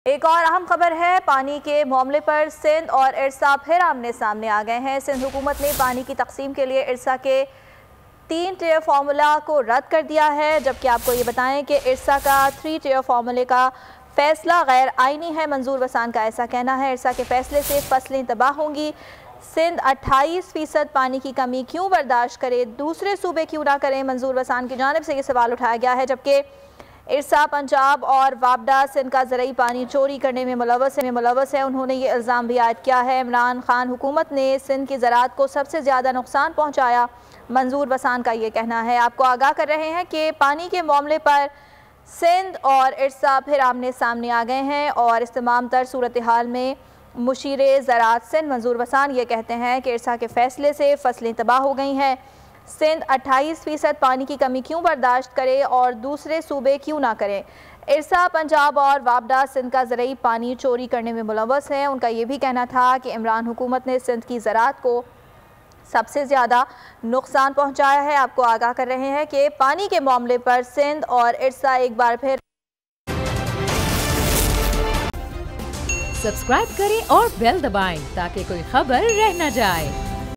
एक और अहम खबर है, पानी के मामले पर सिंध और इरसा फिर आमने सामने आ गए हैं। सिंध हुकूमत ने पानी की तकसीम के लिए इरसा के 3 टियर फार्मूला को रद्द कर दिया है, जबकि आपको ये बताएं कि इरसा का 3 टियर फार्मूले का फैसला गैर आइनी है। मंजूर वसान का ऐसा कहना है, इरसा के फैसले से फसलें तबाह होंगी। सिंध 28% पानी की कमी क्यों बर्दाश्त करे, दूसरे सूबे क्यों ना करें। मंजूर वसान की जानिब से ये सवाल उठाया गया है, जबकि इरसा पंजाब और वापडा सिंध का ज़रूरी पानी चोरी करने में मुलव्वस है। उन्होंने ये इल्ज़ाम भी आयद किया है, इमरान खान हुकूमत ने सिंध की ज़राअत को सबसे ज़्यादा नुकसान पहुँचाया। मंजूर वसान का ये कहना है। आपको आगाह कर रहे हैं कि पानी के मामले पर सिंध और इरसा फिर आमने सामने आ गए हैं और इस तमाम तर सूरत हाल में मुशीरे ज़राअत सिंध मंजूर वसान ये कहते हैं कि इरसा के फैसले से फसलें तबाह हो गई हैं। सिंध 28% पानी की कमी क्यों बर्दाश्त करे और दूसरे सूबे क्यों ना करें। इरसा पंजाब और वापडा सिंध का ज़रूरी पानी चोरी करने में मुलव्वस है। उनका ये भी कहना था कि इमरान हुकूमत ने सिंध की ज़राअत को सबसे ज़्यादा नुकसान पहुँचाया है। आपको आगाह कर रहे हैं कि पानी के मामले पर सिंध और इरसा एक बार फिर सब्सक्राइब करें और बेल दबाएं ताकि कोई खबर रह न जाए।